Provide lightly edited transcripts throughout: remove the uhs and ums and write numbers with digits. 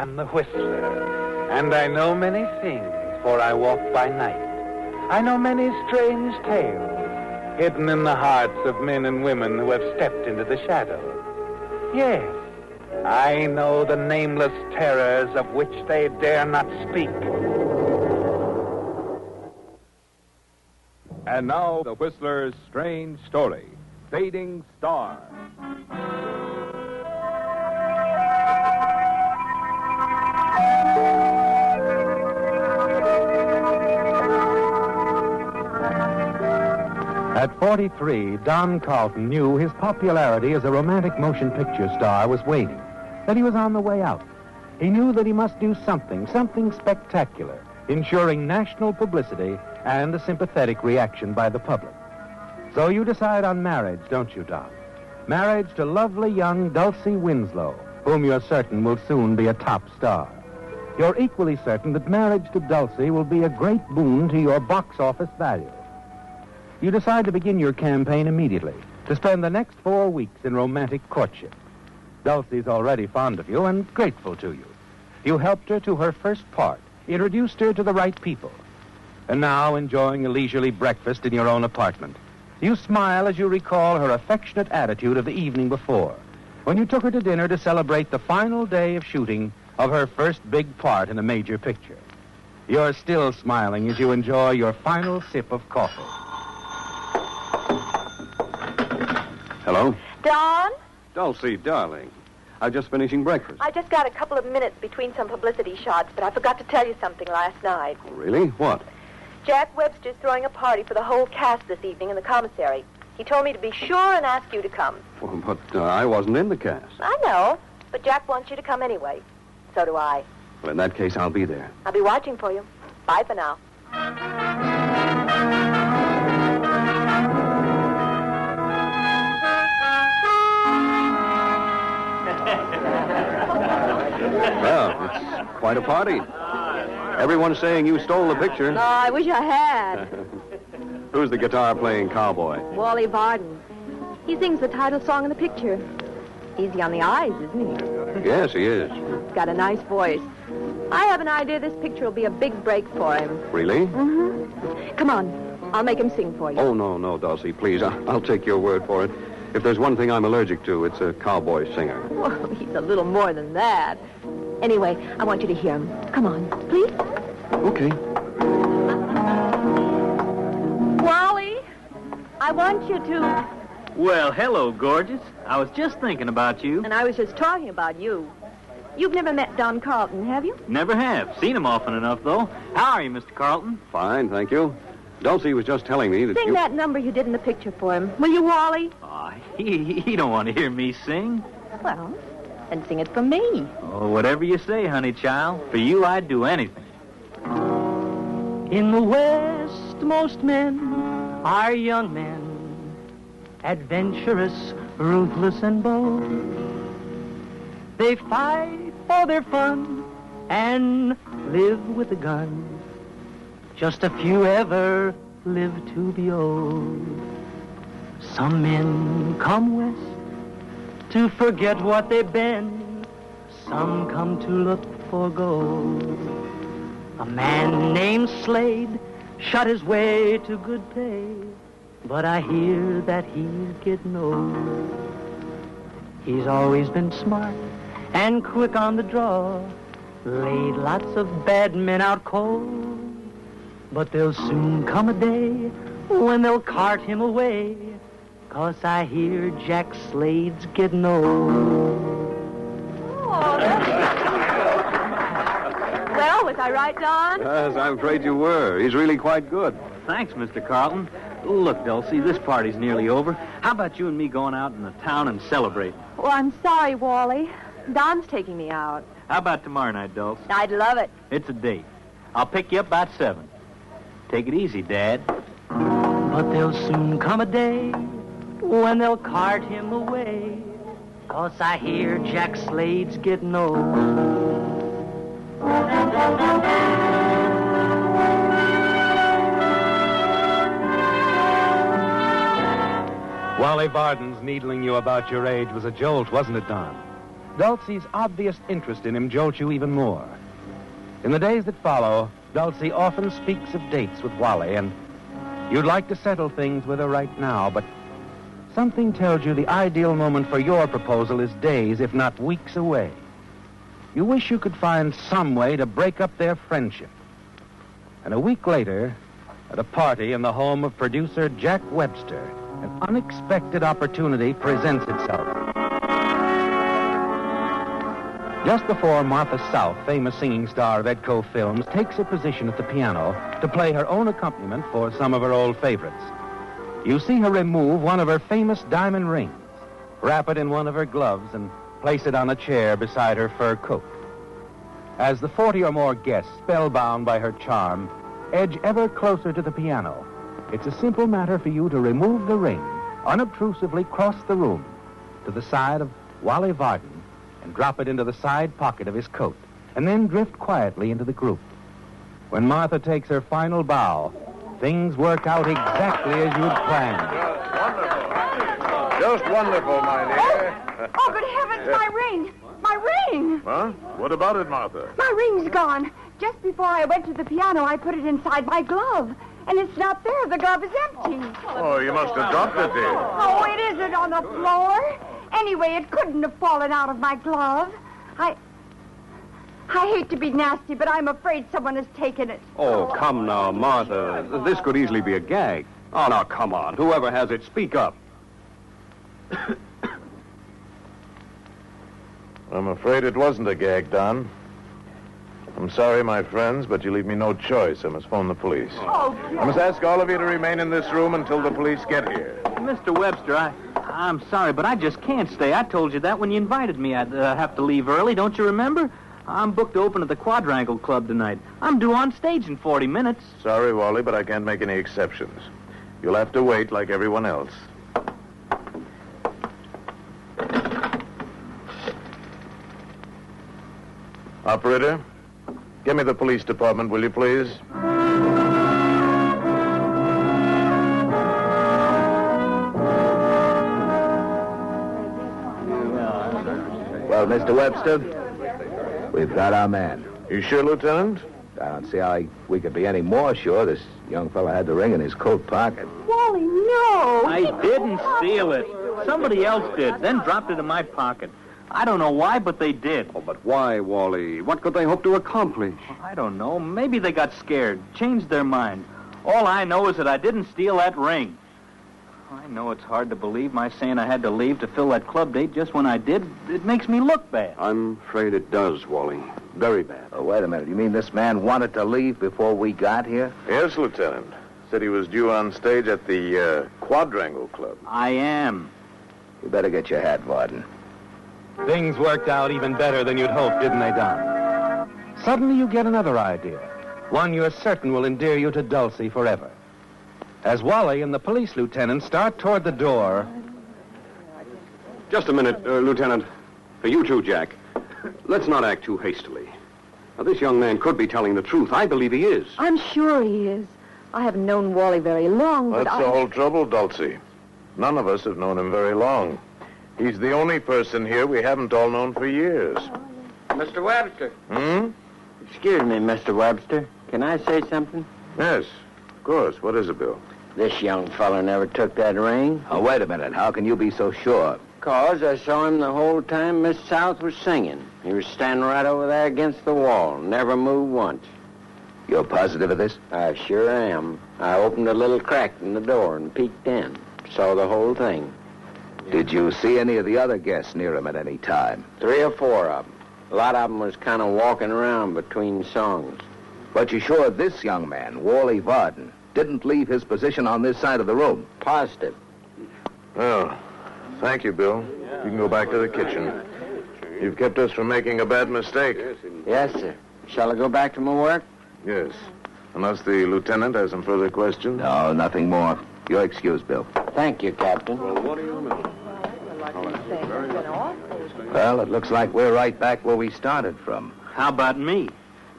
am the Whistler, and I know many things, for I walk by night. I know many strange tales, hidden in the hearts of men and women who have stepped into the shadows. Yes, I know the nameless terrors of which they dare not speak. And now, the Whistler's strange story, Fading Star. At 43, Don Carlton knew his popularity as a romantic motion picture star was waning, that he was on the way out. He knew that he must do something spectacular, ensuring national publicity and a sympathetic reaction by the public. So you decide on marriage, don't you, Don? Marriage to lovely young Dulcie Winslow, whom you're certain will soon be a top star. You're equally certain that marriage to Dulcie will be a great boon to your box office value. You decide to begin your campaign immediately, to spend the next 4 weeks in romantic courtship. Dulcie's already fond of you and grateful to you. You helped her to her first part, introduced her to the right people. And now, enjoying a leisurely breakfast in your own apartment, you smile as you recall her affectionate attitude of the evening before, when you took her to dinner to celebrate the final day of shooting of her first big part in a major picture. You're still smiling as you enjoy your final sip of coffee. Hello? Don? Dulcie, darling. I'm just finishing breakfast. I just got a couple of minutes between some publicity shots, but I forgot to tell you something last night. Really? What? Jack Webster's throwing a party for the whole cast this evening in the commissary. He told me to be sure and ask you to come. Well, but I wasn't in the cast. I know, but Jack wants you to come anyway. So do I. Well, in that case, I'll be there. I'll be watching for you. Bye for now. Well, it's quite a party. Everyone's saying you stole the picture. Oh, I wish I had. Who's the guitar-playing cowboy? Wally Varden. He sings the title song in the picture. Easy on the eyes, isn't he? Yes, he is. He's got a nice voice. I have an idea this picture will be a big break for him. Really? Mm-hmm. Come on. I'll make him sing for you. Oh, no, Dulcie, please. I'll take your word for it. If there's one thing I'm allergic to, it's a cowboy singer. Well, he's a little more than that. Anyway, I want you to hear him. Come on, please. Okay. Wally, I want you to... Well, hello, gorgeous. I was just thinking about you. And I was just talking about you. You've never met Don Carlton, have you? Never have. Seen him often enough, though. How are you, Mr. Carlton? Fine, thank you. Dulcie was just telling me that Sing that number you did in the picture for him. Will you, Wally? Oh, he don't want to hear me sing. Well, then sing it for me. Oh, whatever you say, honey child. For you, I'd do anything. In the West, most men are young men, adventurous, ruthless, and bold. They fight for their fun and live with a gun. Just a few ever live to be old. Some men come west to forget what they've been. Some come to look for gold. A man named Slade shot his way to good pay, but I hear that he's getting old. He's always been smart and quick on the draw, laid lots of bad men out cold. But there'll soon come a day when they'll cart him away, 'cause I hear Jack Slade's getting old. Oh, well, was I right, Don? Yes, I'm afraid you were. He's really quite good. Thanks, Mr. Carlton. Look, Dulcie, this party's nearly over. How about you and me going out in the town and celebrating? Well, I'm sorry, Wally. Don's taking me out. How about tomorrow night, Dulce? I'd love it. It's a date. I'll pick you up about 7. Take it easy, Dad. But there'll soon come a day when they'll cart him away, 'cause I hear Jack Slade's getting old. Wally Varden's needling you about your age was a jolt, wasn't it, Don? Dulcie's obvious interest in him jolts you even more. In the days that follow, Dulcie often speaks of dates with Wally, and you'd like to settle things with her right now, but something tells you the ideal moment for your proposal is days, if not weeks away. You wish you could find some way to break up their friendship. And a week later, at a party in the home of producer Jack Webster, an unexpected opportunity presents itself. Just before Martha South, famous singing star of Edco Films, takes her position at the piano to play her own accompaniment for some of her old favorites, you see her remove one of her famous diamond rings, wrap it in one of her gloves, and place it on a chair beside her fur coat. As the 40 or more guests, spellbound by her charm, edge ever closer to the piano, it's a simple matter for you to remove the ring, unobtrusively cross the room to the side of Wally Varden, and drop it into the side pocket of his coat, and then drift quietly into the group. When Martha takes her final bow, things work out exactly as you'd planned. Just wonderful, my dear. Oh, good heavens, my ring! My ring! Huh? What about it, Martha? My ring's gone. Just before I went to the piano, I put it inside my glove. And it's not there. The glove is empty. Oh, you must have dropped it, dear. Oh, it isn't on the floor. Anyway, it couldn't have fallen out of my glove. I hate to be nasty, but I'm afraid someone has taken it. Oh, come now, Martha. This could easily be a gag. Oh, now, come on. Whoever has it, speak up. I'm afraid it wasn't a gag, Don. I'm sorry, my friends, but you leave me no choice. I must phone the police. Oh, I must ask all of you to remain in this room until the police get here. Mr. Webster, I'm sorry, but I just can't stay. I told you that when you invited me. I'd have to leave early. Don't you remember? I'm booked to open at the Quadrangle Club tonight. I'm due on stage in 40 minutes. Sorry, Wally, but I can't make any exceptions. You'll have to wait like everyone else. Operator, give me the police department, will you, please? Well, Mr. Webster, we've got our man. You sure, Lieutenant? I don't see how we could be any more sure. This young fella had the ring in his coat pocket. Wally, no! I didn't steal it. Somebody else did, then dropped it in my pocket. I don't know why, but they did. Oh, but why, Wally? What could they hope to accomplish? I don't know. Maybe they got scared, changed their mind. All I know is that I didn't steal that ring. I know it's hard to believe my saying I had to leave to fill that club date just when I did. It makes me look bad. I'm afraid it does, Wally. Very bad. Oh, wait a minute. You mean this man wanted to leave before we got here? Yes, Lieutenant. Said he was due on stage at the Quadrangle Club. I am. You better get your hat, Varden. Things worked out even better than you'd hoped, didn't they, Don? Suddenly you get another idea, one you're certain will endear you to Dulcie forever. As Wally and the police lieutenant start toward the door... Just a minute, Lieutenant. For you too, Jack. Let's not act too hastily. Now, this young man could be telling the truth. I believe he is. I'm sure he is. I haven't known Wally very long, but That's the whole trouble, Dulcie. None of us have known him very long. He's the only person here we haven't all known for years. Mr. Webster. Hmm? Excuse me, Mr. Webster. Can I say something? Yes, of course. What is it, Bill? This young feller never took that ring. Oh, wait a minute. How can you be so sure? 'Cause I saw him the whole time Miss South was singing. He was standing right over there against the wall. Never moved once. You're positive of this? I sure am. I opened a little crack in the door and peeked in. Saw the whole thing. Did you see any of the other guests near him at any time? 3 or 4 of them. A lot of them was kind of walking around between songs. But you're sure this young man, Wally Varden, didn't leave his position on this side of the room? Positive. Well, thank you, Bill. You can go back to the kitchen. You've kept us from making a bad mistake. Yes, sir. Shall I go back to my work? Yes. Unless the lieutenant has some further questions. No, nothing more. You're excused, Bill. Thank you, Captain. Well, it looks like we're right back where we started from. How about me?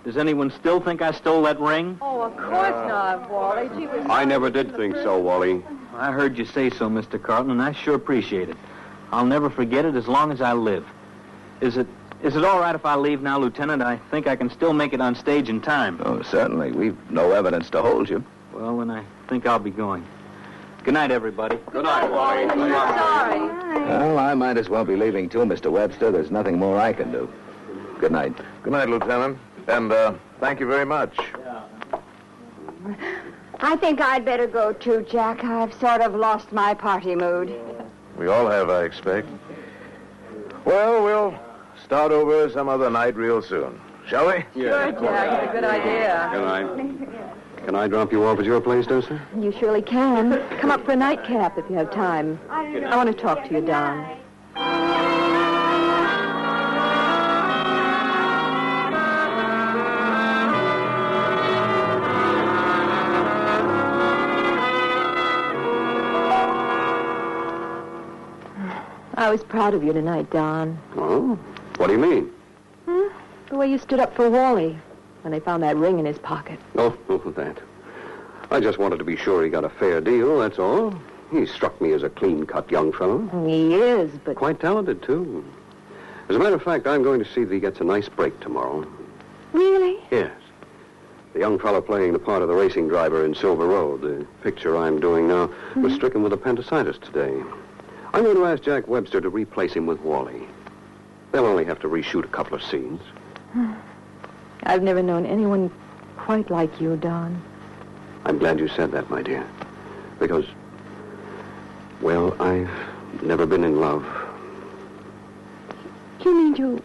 Does anyone still think I stole that ring? Oh, of course not, Wally. Gee, we're I never did think so, Wally. I heard you say so, Mr. Carlton, and I sure appreciate it. I'll never forget it as long as I live. Is it all right if I leave now, Lieutenant? I think I can still make it on stage in time. Oh, certainly. We've no evidence to hold you. Well, then I think I'll be going. Good night, everybody. Good night, Wally. Sorry. Well, I might as well be leaving too, Mr. Webster. There's nothing more I can do. Good night. Good night, Lieutenant. And thank you very much. I think I'd better go too, Jack. I've sort of lost my party mood. We all have, I expect. Well, we'll start over some other night real soon. Shall we? Sure, Jack. It's a good idea. Good night. Can I drop you off at your place, Dulcie? You surely can. Come up for a nightcap if you have time. I want to talk to you, Don. I was proud of you tonight, Don. Oh? What do you mean? The way you stood up for Wally when they found that ring in his pocket. Oh, that. I just wanted to be sure he got a fair deal, that's all. He struck me as a clean-cut young fellow. He is, but... Quite talented, too. As a matter of fact, I'm going to see that he gets a nice break tomorrow. Really? Yes. The young fellow playing the part of the racing driver in Silver Road, the picture I'm doing now, was stricken with appendicitis today. I'm going to ask Jack Webster to replace him with Wally. They'll only have to reshoot a couple of scenes. I've never known anyone quite like you, Don. I'm glad you said that, my dear. Because, well, I've never been in love. You mean you...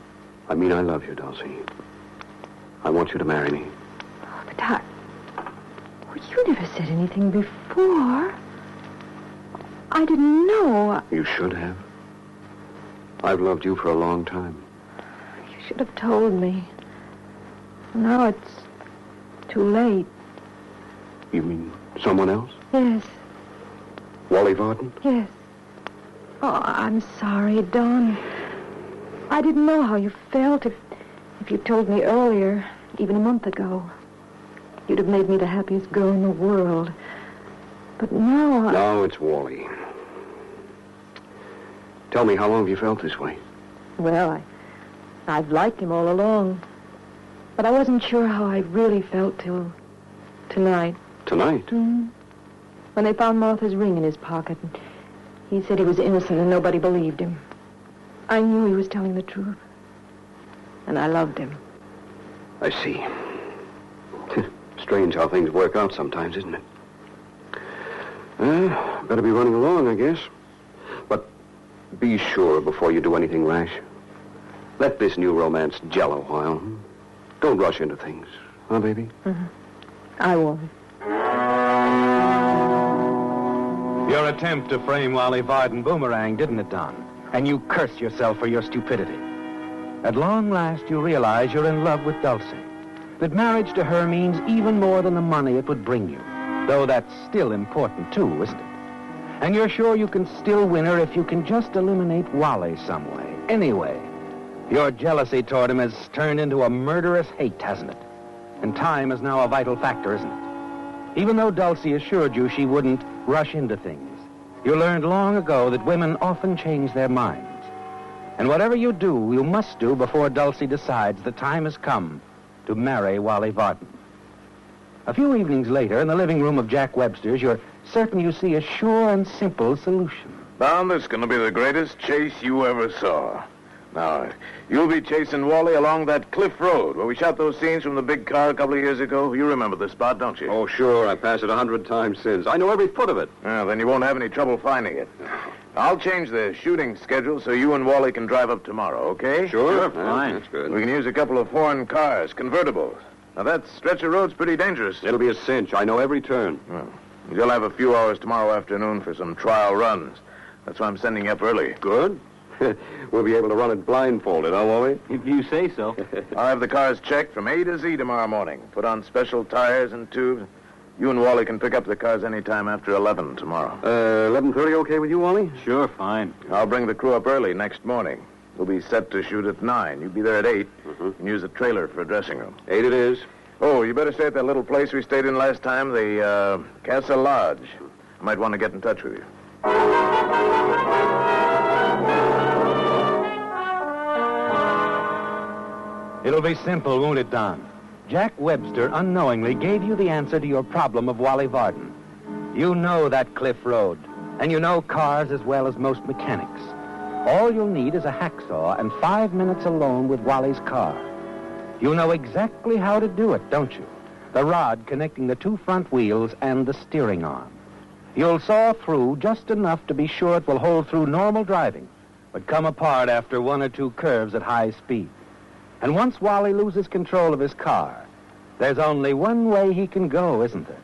I mean, I love you, Dulcie. I want you to marry me. But you never said anything before. I didn't know. You should have. I've loved you for a long time. You should have told me. Now it's too late. You mean someone else? Yes, Wally Varden? yes. Oh, I'm sorry, Don. I didn't know how you felt if you told me earlier, even a month ago. You'd have made me the happiest girl in the world. But now No, it's Wally. Tell me, how long have you felt this way? Well, I've liked him all along. But I wasn't sure how I really felt till tonight. Tonight? When they found Martha's ring in his pocket. And he said he was innocent and nobody believed him. I knew he was telling the truth. And I loved him. I see. Strange how things work out sometimes, isn't it? Better be running along, I guess. But be sure before you do anything rash. Let this new romance gel a while. Don't rush into things. Huh, baby? I won't. Your attempt to frame Wally Varden boomerang, didn't it, Don? And you cursed yourself for your stupidity. At long last, you realize you're in love with Dulcie. That marriage to her means even more than the money it would bring you. Though that's still important, too, isn't it? And you're sure you can still win her if you can just eliminate Wally some way. Anyway, your jealousy toward him has turned into a murderous hate, hasn't it? And time is now a vital factor, isn't it? Even though Dulcie assured you she wouldn't rush into things, you learned long ago that women often change their minds. And whatever you do, you must do before Dulcie decides the time has come to marry Wally Varden. A few evenings later, in the living room of Jack Webster's, you're certain you see a sure and simple solution. Don, this is going to be the greatest chase you ever saw. Now, you'll be chasing Wally along that cliff road where we shot those scenes from the big car a couple of years ago. You remember the spot, don't you? Oh, sure. I've passed it 100 times since. I know every foot of it. Well, then you won't have any trouble finding it. I'll change the shooting schedule so you and Wally can drive up tomorrow, okay? Sure, fine. That's good. We can use a couple of foreign cars, convertibles. Now, that stretch of road's pretty dangerous. It'll be a cinch. I know every turn. Well, you'll have a few hours tomorrow afternoon for some trial runs. That's why I'm sending you up early. Good. We'll be able to run it blindfolded, huh, Wally? If you say so. I'll have the cars checked from A to Z tomorrow morning. Put on special tires and tubes. You and Wally can pick up the cars any time after 11 tomorrow. 11:30 okay with you, Wally? Sure, fine. I'll bring the crew up early next morning. We'll be set to shoot at 9. You'll be there at 8 and use the trailer for a dressing room. 8 it is. Oh, you better stay at that little place we stayed in last time, the Casa Lodge. I might want to get in touch with you. It'll be simple, won't it, Don? Jack Webster unknowingly gave you the answer to your problem of Wally Varden. You know that cliff road, and you know cars as well as most mechanics. All you'll need is a hacksaw and 5 minutes alone with Wally's car. You know exactly how to do it, don't you? The rod connecting the 2 front wheels and the steering arm. You'll saw through just enough to be sure it will hold through normal driving, but come apart after 1 or 2 curves at high speed. And once Wally loses control of his car, there's only one way he can go, isn't there?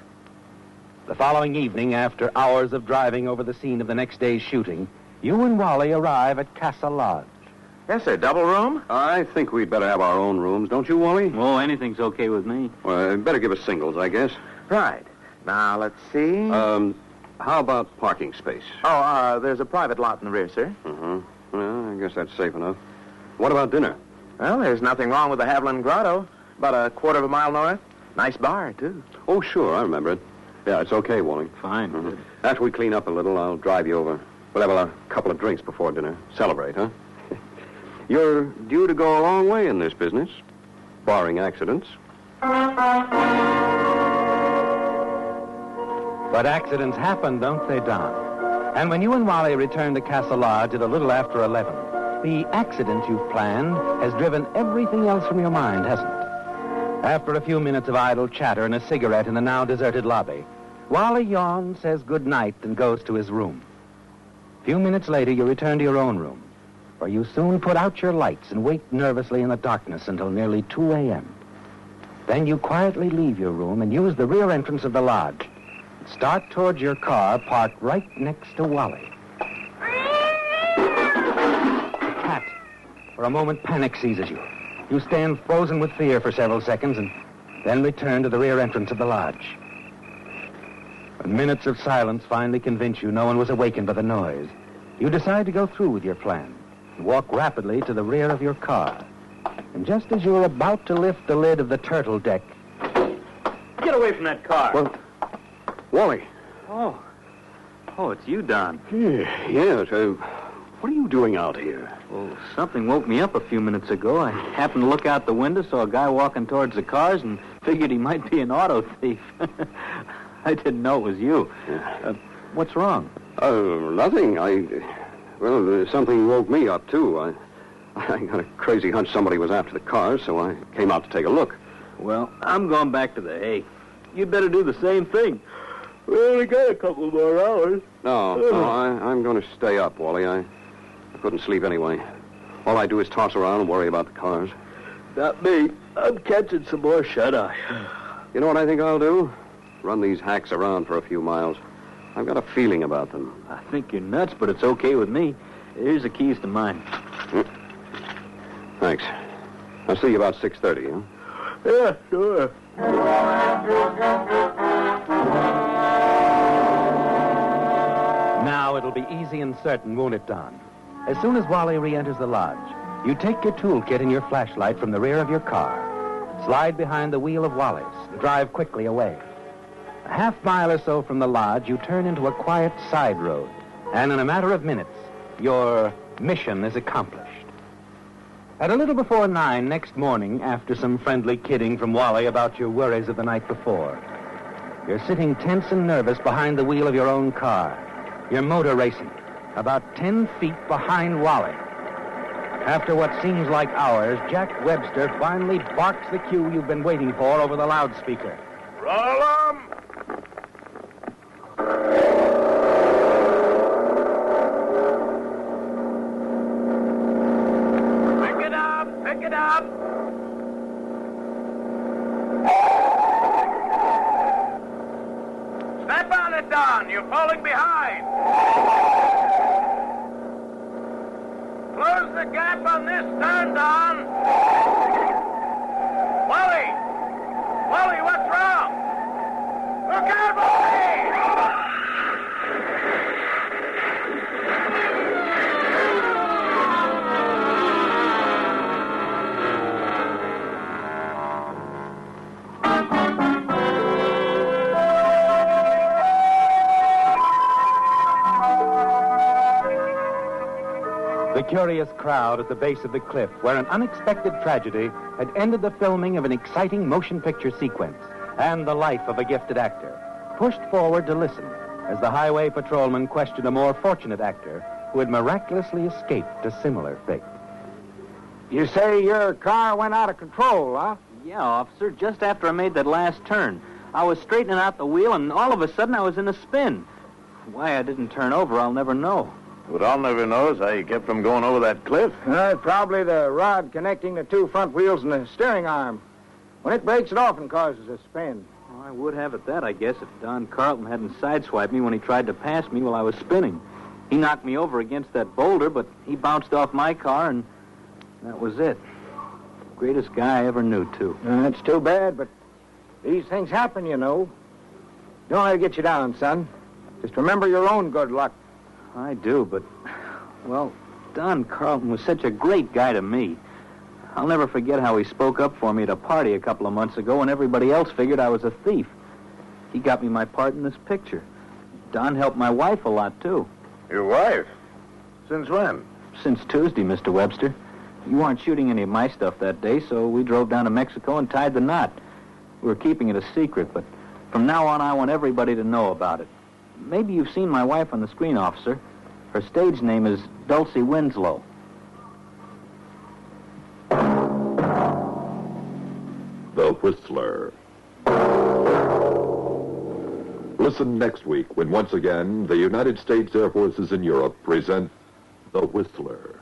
The following evening, after hours of driving over the scene of the next day's shooting, you and Wally arrive at Casa Lodge. Yes, sir. Double room? I think we'd better have our own rooms, don't you, Wally? Oh, anything's okay with me. Well, better give us singles, I guess. Right. Now, let's see. How about parking space? There's a private lot in the rear, sir. Mm-hmm. Well, I guess that's safe enough. What about dinner? Well, there's nothing wrong with the Haviland Grotto. About a quarter of a mile north. Nice bar, too. Oh, sure, I remember it. Yeah, it's okay, Wally. Fine. Mm-hmm. After we clean up a little, I'll drive you over. We'll have a couple of drinks before dinner. Celebrate, huh? You're due to go a long way in this business, barring accidents. But accidents happen, don't they, Don? And when you and Wally return to Casa Lodge at a little after 11, the accident you've planned has driven everything else from your mind, hasn't it? After a few minutes of idle chatter and a cigarette in the now deserted lobby, Wally yawns, says good night, and goes to his room. A few minutes later, you return to your own room, where you soon put out your lights and wait nervously in the darkness until nearly 2 a.m. Then you quietly leave your room and use the rear entrance of the lodge. Start towards your car parked right next to Wally. The cat, for a moment, panic seizes you. You stand frozen with fear for several seconds and then return to the rear entrance of the lodge. When minutes of silence finally convince you no one was awakened by the noise, you decide to go through with your plan and walk rapidly to the rear of your car. And just as you're about to lift the lid of the turtle deck... Get away from that car. Well, Wally. Oh, it's you, Don. Yes. What are you doing out here? Well, something woke me up a few minutes ago. I happened to look out the window, saw a guy walking towards the cars, and figured he might be an auto thief. I didn't know it was you. What's wrong? Nothing. Something woke me up, too. I got a crazy hunch somebody was after the cars, so I came out to take a look. Well, I'm going back to the hay. You'd better do the same thing. We only got a couple more hours. No, I'm going to stay up, Wally. I couldn't sleep anyway. All I do is toss around and worry about the cars. Not me. I'm catching some more shut-eye. You know what I think I'll do? Run these hacks around for a few miles. I've got a feeling about them. I think you're nuts, but it's okay with me. Here's the keys to mine. Thanks. I'll see you about 6:30, huh? Yeah, sure. Now it'll be easy and certain, won't it, Don? As soon as Wally re-enters the lodge, you take your toolkit and your flashlight from the rear of your car, slide behind the wheel of Wally's, and drive quickly away. A half-mile or so from the lodge, you turn into a quiet side road, and in a matter of minutes, your mission is accomplished. At a little before 9 next morning, after some friendly kidding from Wally about your worries of the night before, you're sitting tense and nervous behind the wheel of your own car, your motor racing, about 10 feet behind Wally. After what seems like hours, Jack Webster finally barks the cue you've been waiting for over the loudspeaker. Roll 'em! Pick it up! Step on it, Don. You're falling behind. Close the gap on this turn, Don. Wally, what's wrong? Look out, Wally! The curious crowd at the base of the cliff, where an unexpected tragedy had ended the filming of an exciting motion picture sequence and the life of a gifted actor, pushed forward to listen as the highway patrolman questioned a more fortunate actor who had miraculously escaped a similar fate. You say your car went out of control, huh? Yeah, officer, just after I made that last turn. I was straightening out the wheel, and all of a sudden I was in a spin. Why I didn't turn over, I'll never know. What I'll never know is how you kept from going over that cliff. Probably the rod connecting the two front wheels and the steering arm. When it breaks, it often causes a spin. Well, I would have it that, I guess, if Don Carlton hadn't sideswiped me when he tried to pass me while I was spinning. He knocked me over against that boulder, but he bounced off my car, and that was it. Greatest guy I ever knew, too. That's too bad, but these things happen, you know. Don't let it get you down, son. Just remember your own good luck. I do, but, well, Don Carlton was such a great guy to me. I'll never forget how he spoke up for me at a party a couple of months ago when everybody else figured I was a thief. He got me my part in this picture. Don helped my wife a lot, too. Your wife? Since when? Since Tuesday, Mr. Webster. You weren't shooting any of my stuff that day, so we drove down to Mexico and tied the knot. We were keeping it a secret, but from now on, I want everybody to know about it. Maybe you've seen my wife on the screen, officer. Her stage name is Dulcie Winslow. The Whistler. Listen next week when once again the United States Air Forces in Europe present The Whistler.